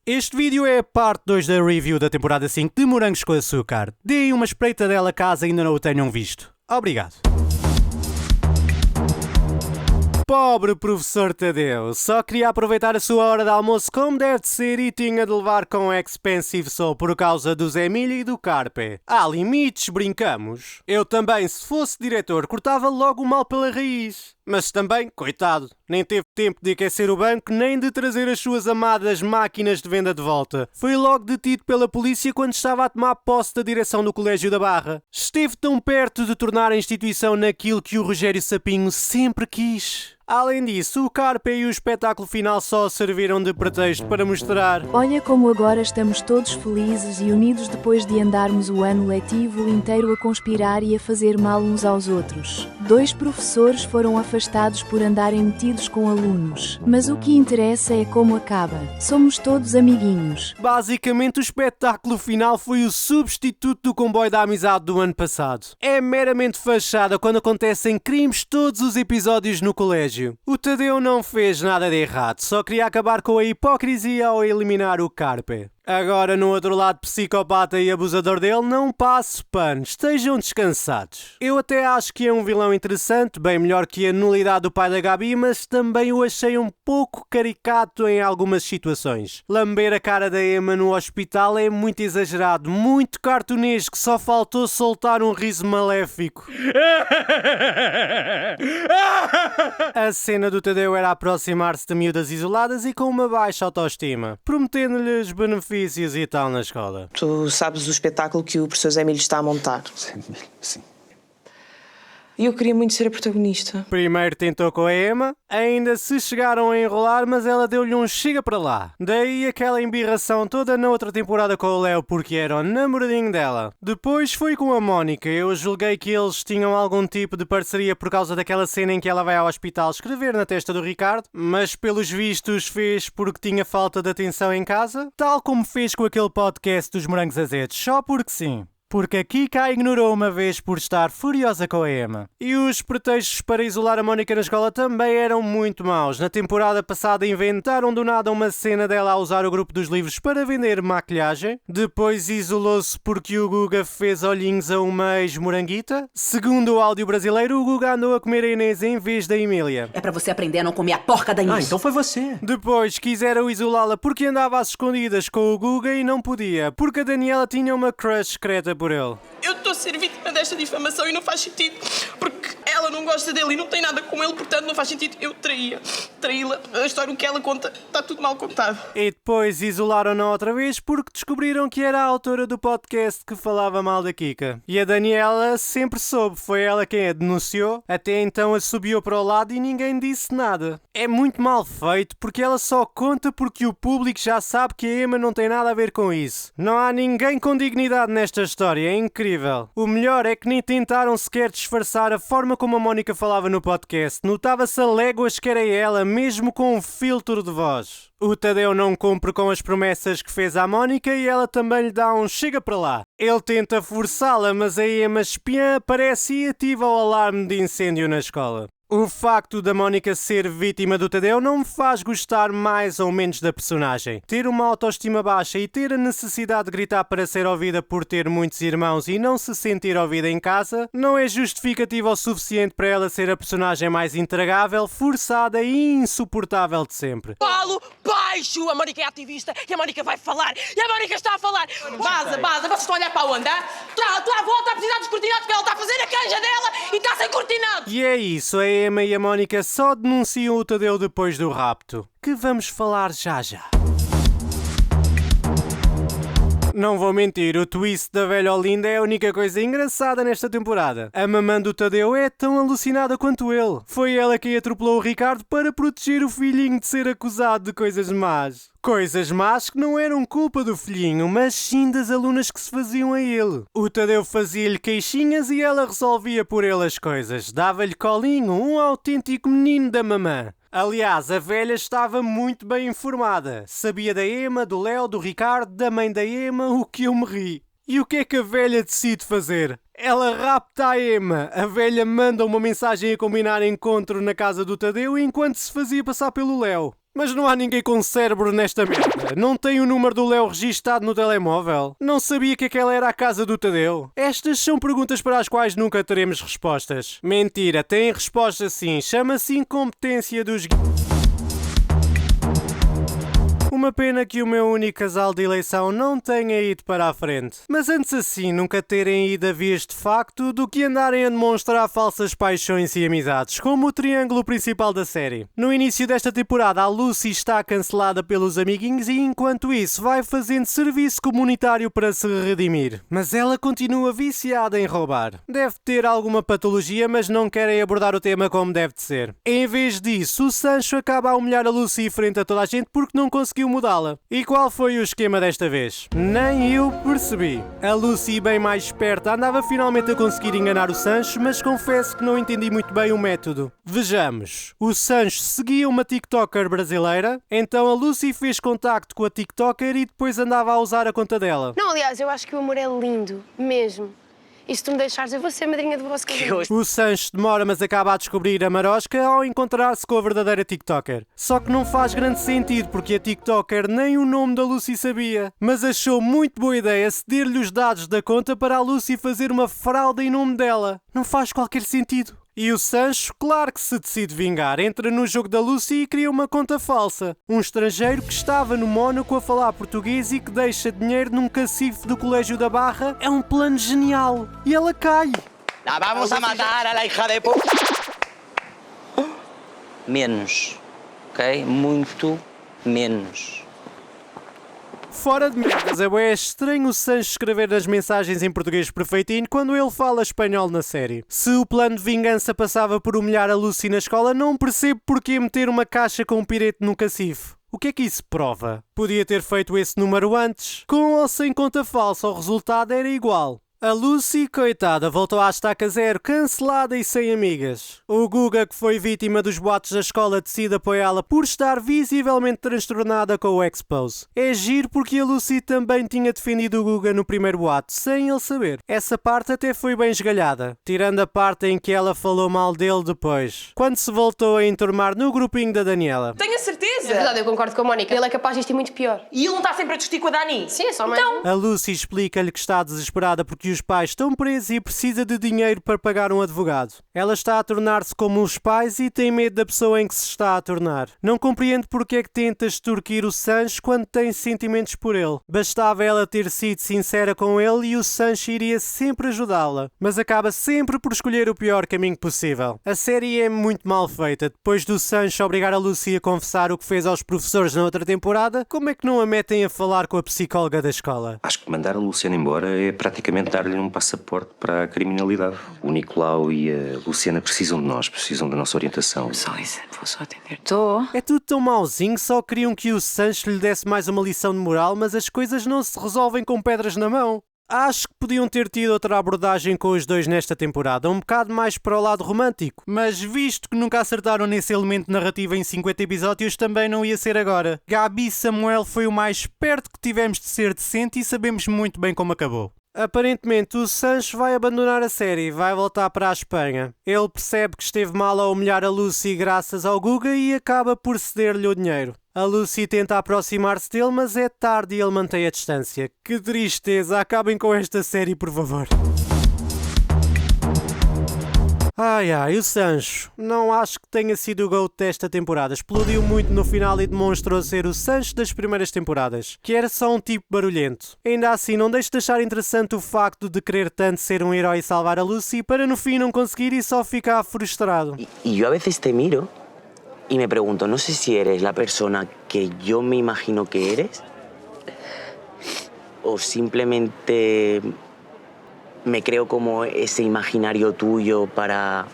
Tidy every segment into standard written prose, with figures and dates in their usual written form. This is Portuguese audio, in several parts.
Este vídeo é a parte 2 da review da temporada 5 de Morangos com Açúcar. Deem uma espreitadela caso ainda não o tenham visto. Obrigado. Pobre professor Tadeu, só queria aproveitar a sua hora de almoço como deve de ser e tinha de levar com Expensive Soul por causa do Zé Emílio e do Carpe. Há limites, brincamos. Eu também, se fosse diretor, cortava logo o mal pela raiz. Mas também, coitado, nem teve tempo de aquecer o banco nem de trazer as suas amadas máquinas de venda de volta. Foi logo detido pela polícia quando estava a tomar posse da direção do Colégio da Barra. Esteve tão perto de tornar a instituição naquilo que o Rogério Sapinho sempre quis. Além disso, o Carpe e o espetáculo final só serviram de pretexto para mostrar. Olha como agora estamos todos felizes e unidos depois de andarmos o ano letivo inteiro a conspirar e a fazer mal uns aos outros. 2 professores foram afastados por andarem metidos com alunos. Mas o que interessa é como acaba. Somos todos amiguinhos. Basicamente, o espetáculo final foi o substituto do comboio da amizade do ano passado. É meramente fachada quando acontecem crimes todos os episódios no colégio. O Tadeu não fez nada de errado, só queria acabar com a hipocrisia ao eliminar o Carpe. Agora, no outro lado psicopata e abusador dele, não passo pano, estejam descansados. Eu até acho que é um vilão interessante, bem melhor que a nulidade do pai da Gabi, mas também o achei um pouco caricato em algumas situações. Lamber a cara da Emma no hospital é muito exagerado, muito cartunesco, só faltou soltar um riso maléfico. A cena do Tadeu era aproximar-se de miúdas isoladas e com uma baixa autoestima, prometendo-lhes benefícios e tal na escola. Tu sabes o espetáculo que o professor Zé Emílio está a montar? Sim. E eu queria muito ser a protagonista. Primeiro tentou com a Emma, ainda se chegaram a enrolar, mas ela deu-lhe um chega para lá. Daí aquela embirração toda na outra temporada com o Léo, porque era o namoradinho dela. Depois foi com a Mónica. Eu julguei que eles tinham algum tipo de parceria por causa daquela cena em que ela vai ao hospital escrever na testa do Ricardo, mas pelos vistos fez porque tinha falta de atenção em casa, tal como fez com aquele podcast dos Morangos Azedos, só porque sim. Porque a Kika a ignorou uma vez por estar furiosa com a Emma. E os pretextos para isolar a Mónica na escola também eram muito maus. Na temporada passada inventaram do nada uma cena dela a usar o grupo dos livros para vender maquilhagem. Depois isolou-se porque o Guga fez olhinhos a uma ex-moranguita. Segundo o áudio brasileiro, o Guga andou a comer a Inês em vez da Emília. É para você aprender a não comer a porca da Inês. Então foi você. Depois quiseram isolá-la porque andava às escondidas com o Guga e não podia, porque a Daniela tinha uma crush secreta por ele. Eu estou a ser vítima desta difamação e não faz sentido, porque ela não gosta dele e não tem nada com ele, portanto não faz sentido eu traí-la. A história que ela conta está tudo mal contado. E depois isolaram-na outra vez porque descobriram que era a autora do podcast que falava mal da Kika. E a Daniela sempre soube, foi ela quem a denunciou, até então a subiu para o lado e ninguém disse nada. É muito mal feito porque ela só conta porque o público já sabe que a Emma não tem nada a ver com isso. Não há ninguém com dignidade nesta história, é incrível. O melhor é que nem tentaram sequer disfarçar a forma como a Mónica falava no podcast. Notava-se a léguas que era ela, mesmo com um filtro de voz. O Tadeu não cumpre com as promessas que fez à Mónica e ela também lhe dá um chega para lá. Ele tenta forçá-la, mas a Emma espiã aparece e ativa o alarme de incêndio na escola. O facto da Mónica ser vítima do Tadeu não me faz gostar mais ou menos da personagem. Ter uma autoestima baixa e ter a necessidade de gritar para ser ouvida por ter muitos irmãos e não se sentir ouvida em casa não é justificativo o suficiente para ela ser a personagem mais intragável, forçada e insuportável de sempre. Falo baixo! A Mónica é ativista e a Mónica vai falar! E a Mónica está a falar! Baza, vocês estão a olhar para onde? Tua avó está a precisar dos cortinados porque ela está a fazer a canja dela e está sem cortinados! E é isso, a Emma e a Mónica só denunciam o Tadeu depois do rapto, que vamos falar já. Não vou mentir, o twist da velha Olinda é a única coisa engraçada nesta temporada. A mamã do Tadeu é tão alucinada quanto ele. Foi ela quem atropelou o Ricardo para proteger o filhinho de ser acusado de coisas más. Coisas más que não eram culpa do filhinho, mas sim das alunas que se faziam a ele. O Tadeu fazia-lhe queixinhas e ela resolvia por ele as coisas. Dava-lhe colinho, um autêntico menino da mamã. Aliás, a velha estava muito bem informada. Sabia da Emma, do Léo, do Ricardo, da mãe da Emma, o que eu me ri. E o que é que a velha decide fazer? Ela rapta a Emma. A velha manda uma mensagem a combinar encontro na casa do Tadeu enquanto se fazia passar pelo Léo. Mas não há ninguém com cérebro nesta merda. Não tem o número do Léo registado no telemóvel. Não sabia que aquela era a casa do Tadeu. Estas são perguntas para as quais nunca teremos respostas. Mentira, tem resposta sim. Chama-se incompetência dos... Uma pena que o meu único casal de eleição não tenha ido para a frente. Mas antes assim nunca terem ido a vias de facto do que andarem a demonstrar falsas paixões e amizades, como o triângulo principal da série. No início desta temporada a Lucy está cancelada pelos amiguinhos e enquanto isso vai fazendo serviço comunitário para se redimir. Mas ela continua viciada em roubar. Deve ter alguma patologia, mas não querem abordar o tema como deve de ser. Em vez disso, o Sancho acaba a humilhar a Lucy frente a toda a gente porque não conseguiu mudá-la. E qual foi o esquema desta vez? Nem eu percebi. A Lucy, bem mais esperta, andava finalmente a conseguir enganar o Sancho, mas confesso que não entendi muito bem o método. Vejamos. O Sancho seguia uma TikToker brasileira, então a Lucy fez contacto com a TikToker e depois andava a usar a conta dela. Não, aliás, eu acho que o amor é lindo, mesmo. E se tu me deixares, eu vou ser madrinha do vosso casamento. O Sancho demora, mas acaba a descobrir a marosca ao encontrar-se com a verdadeira TikToker. Só que não faz grande sentido, porque a TikToker nem o nome da Lucy sabia. Mas achou muito boa ideia ceder-lhe os dados da conta para a Lucy fazer uma fraude em nome dela. Não faz qualquer sentido. E o Sancho, claro que se decide vingar, entra no jogo da Lucy e cria uma conta falsa. Um estrangeiro que estava no Mónaco a falar português e que deixa dinheiro num cacifo do Colégio da Barra é um plano genial. E ela cai. La vamos a matar a la hija de puta. Menos, ok? Muito menos. Fora de merdas, é estranho o Sancho escrever as mensagens em português perfeitinho quando ele fala espanhol na série. Se o plano de vingança passava por humilhar a Lucy na escola, não percebo porque meter uma caixa com um pirete no cacifo. O que é que isso prova? Podia ter feito esse número antes. Com ou sem conta falsa, o resultado era igual. A Lucy, coitada, voltou à estaca zero, cancelada e sem amigas. O Guga, que foi vítima dos boatos da escola, decide apoiá-la por estar visivelmente transtornada com o expose. É giro porque a Lucy também tinha defendido o Guga no primeiro boato, sem ele saber. Essa parte até foi bem esgalhada, tirando a parte em que ela falou mal dele depois, quando se voltou a enturmar no grupinho da Daniela. Tenho a certeza. É verdade, eu concordo com a Mónica. Ele é capaz disto ir muito pior. E ele não está sempre a discutir com a Dani? Sim, é só mais. Então, A Lucy explica-lhe que está desesperada porque os pais estão presos e precisa de dinheiro para pagar um advogado. Ela está a tornar-se como os pais e tem medo da pessoa em que se está a tornar. Não compreende porque é que tenta extorquir o Sancho quando tem sentimentos por ele. Bastava ela ter sido sincera com ele e o Sancho iria sempre ajudá-la. Mas acaba sempre por escolher o pior caminho possível. A série é muito mal feita. Depois do Sancho obrigar a Lucy a confessar o que fez aos professores na outra temporada, como é que não a metem a falar com a psicóloga da escola? Acho que mandar a Luciana embora é praticamente dar-lhe um passaporte para a criminalidade. O Nicolau e a Luciana precisam de nós, precisam da nossa orientação. Só isso, vou só atender. Estou. É tudo tão mauzinho, só queriam que o Sancho lhe desse mais uma lição de moral, mas as coisas não se resolvem com pedras na mão. Acho que podiam ter tido outra abordagem com os dois nesta temporada, um bocado mais para o lado romântico. Mas visto que nunca acertaram nesse elemento narrativo em 50 episódios, também não ia ser agora. Gabi Samuel foi o mais perto que tivemos de ser decente e sabemos muito bem como acabou. Aparentemente o Sancho vai abandonar a série e vai voltar para a Espanha. Ele percebe que esteve mal a humilhar a Lucy graças ao Guga e acaba por ceder-lhe o dinheiro. A Lucy tenta aproximar-se dele, mas é tarde e ele mantém a distância. Que tristeza, acabem com esta série, por favor. Ai, o Sancho. Não acho que tenha sido o GOAT desta temporada. Explodiu muito no final e demonstrou ser o Sancho das primeiras temporadas, que era só um tipo barulhento. Ainda assim, não deixo de achar interessante o facto de querer tanto ser um herói e salvar a Lucy para no fim não conseguir e só ficar frustrado. Y yo a veces te miro y me pregunto, no sé si eres la persona que yo me imagino que eres o simplemente me creo como ese imaginario tuyo para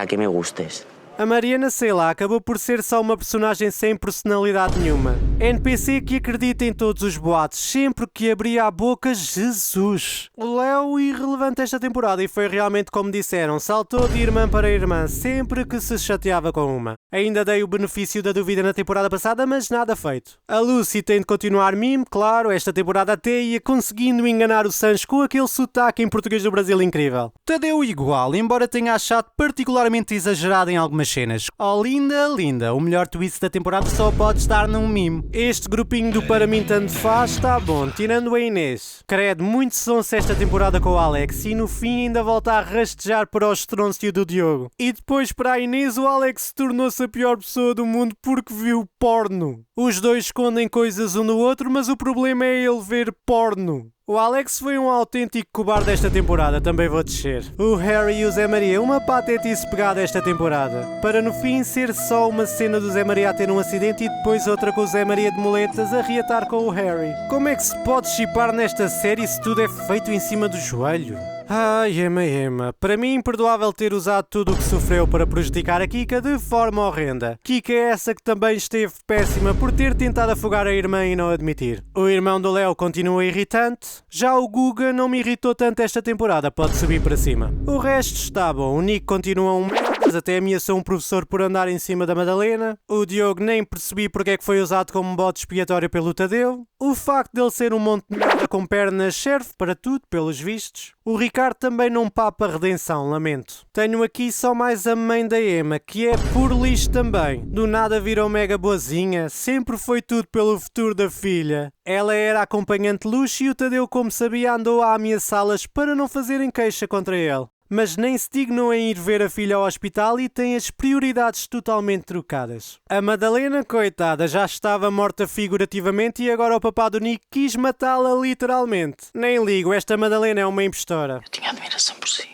que me gustes. A Mariana, sei lá, acabou por ser só uma personagem sem personalidade nenhuma. NPC que acredita em todos os boatos, sempre que abria a boca, Jesus! O Léo irrelevante esta temporada e foi realmente como disseram, saltou de irmã para irmã, sempre que se chateava com uma. Ainda dei o benefício da dúvida na temporada passada, mas nada feito. A Lucy tem de continuar mime, claro, esta temporada até ia conseguindo enganar o Sancho com aquele sotaque em português do Brasil incrível. Tadeu igual, embora tenha achado particularmente exagerado em algumas umas cenas. Oh linda, linda, o melhor twist da temporada só pode estar num mime. Este grupinho do Para Mim Tanto Faz está bom, tirando a Inês. Credo, muito sonso esta temporada com o Alex e no fim ainda volta a rastejar para o estróncio do Diogo. E depois para a Inês o Alex tornou-se a pior pessoa do mundo porque viu porno. Os dois escondem coisas um no outro, mas o problema é ele ver porno. O Alex foi um autêntico cobarde esta temporada, também vou descer. O Harry e o Zé Maria, uma patetice pegada esta temporada. Para no fim ser só uma cena do Zé Maria a ter um acidente e depois outra com o Zé Maria de muletas a reatar com o Harry. Como é que se pode chipar nesta série se tudo é feito em cima do joelho? Ai, Emma. Para mim, imperdoável ter usado tudo o que sofreu para prejudicar a Kika de forma horrenda. Kika é essa que também esteve péssima por ter tentado afogar a irmã e não admitir. O irmão do Léo continua irritante. Já o Guga não me irritou tanto esta temporada, pode subir para cima. O resto está bom. O Nick continua um merdas, até ameaçou um professor por andar em cima da Madalena. O Diogo nem percebi porque é que foi usado como bode expiatório pelo Tadeu. O facto dele ser um monte de merda com pernas serve para tudo, pelos vistos. O Ricardo também não papa redenção, lamento. Tenho aqui só mais a mãe da Emma, que é por lixo também. Do nada virou mega boazinha, sempre foi tudo pelo futuro da filha. Ela era acompanhante luxo e o Tadeu, como sabia, andou a ameaçá-las para não fazerem queixa contra ele. Mas nem se dignou em ir ver a filha ao hospital e tem as prioridades totalmente trocadas. A Madalena, coitada, já estava morta figurativamente e agora o papá do Nick quis matá-la literalmente. Nem ligo, esta Madalena é uma impostora. Eu tinha admiração por si.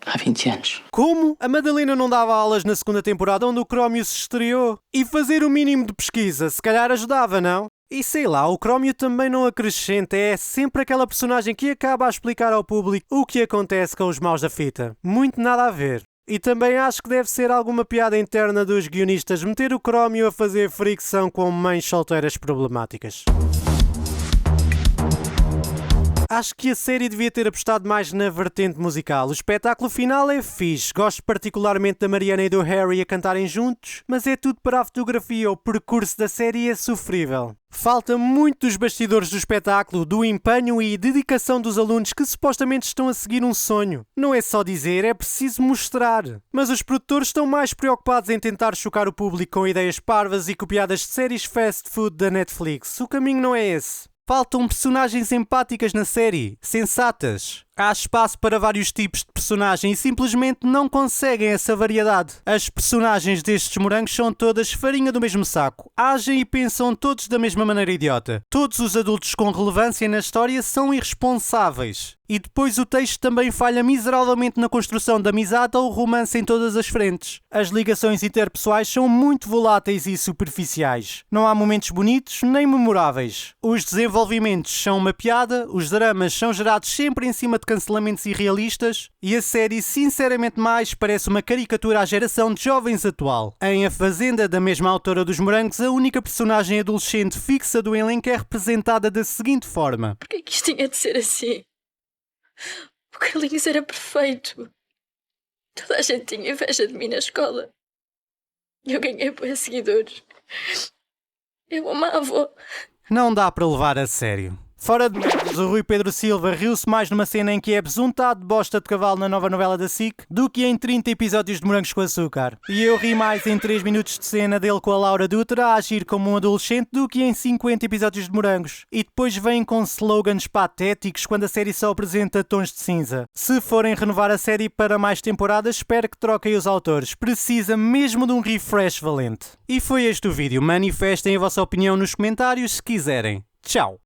Há 20 anos. Como? A Madalena não dava aulas na segunda temporada onde o Crómio se estreou? E fazer o mínimo de pesquisa, se calhar ajudava, não? E sei lá, o Crómio também não acrescenta, é sempre aquela personagem que acaba a explicar ao público o que acontece com os maus da fita. Muito nada a ver. E também acho que deve ser alguma piada interna dos guionistas meter o Crómio a fazer fricção com mães solteiras problemáticas. Acho que a série devia ter apostado mais na vertente musical. O espetáculo final é fixe. Gosto particularmente da Mariana e do Harry a cantarem juntos, mas é tudo para a fotografia. O percurso da série é sofrível. Falta muito dos bastidores do espetáculo, do empenho e dedicação dos alunos que supostamente estão a seguir um sonho. Não é só dizer, é preciso mostrar. Mas os produtores estão mais preocupados em tentar chocar o público com ideias parvas e copiadas de séries fast food da Netflix. O caminho não é esse. Faltam personagens empáticas na série, sensatas. Há espaço para vários tipos de personagens e simplesmente não conseguem essa variedade. As personagens destes morangos são todas farinha do mesmo saco. Agem e pensam todos da mesma maneira idiota. Todos os adultos com relevância na história são irresponsáveis. E depois o texto também falha miseravelmente na construção da amizade ou romance em todas as frentes. As ligações interpessoais são muito voláteis e superficiais. Não há momentos bonitos nem memoráveis. Os desenvolvimentos são uma piada, os dramas são gerados sempre em cima de cancelamentos irrealistas e a série sinceramente mais parece uma caricatura à geração de jovens atual. Em A Fazenda, da mesma autora dos Morangos, a única personagem adolescente fixa do elenco é representada da seguinte forma. Porquê que isto tinha de ser assim? O Carlinhos era perfeito. Toda a gente tinha inveja de mim na escola. Eu ganhei bué seguidores. Eu amava-o. Não dá para levar a sério. Fora de merdas, o Rui Pedro Silva riu-se mais numa cena em que é besuntado de bosta de cavalo na nova novela da SIC do que em 30 episódios de Morangos com Açúcar. E eu ri mais em 3 minutos de cena dele com a Laura Dutra a agir como um adolescente do que em 50 episódios de Morangos. E depois vêm com slogans patéticos quando a série só apresenta tons de cinza. Se forem renovar a série para mais temporadas, espero que troquem os autores. Precisa mesmo de um refresh valente. E foi este o vídeo. Manifestem a vossa opinião nos comentários se quiserem. Tchau!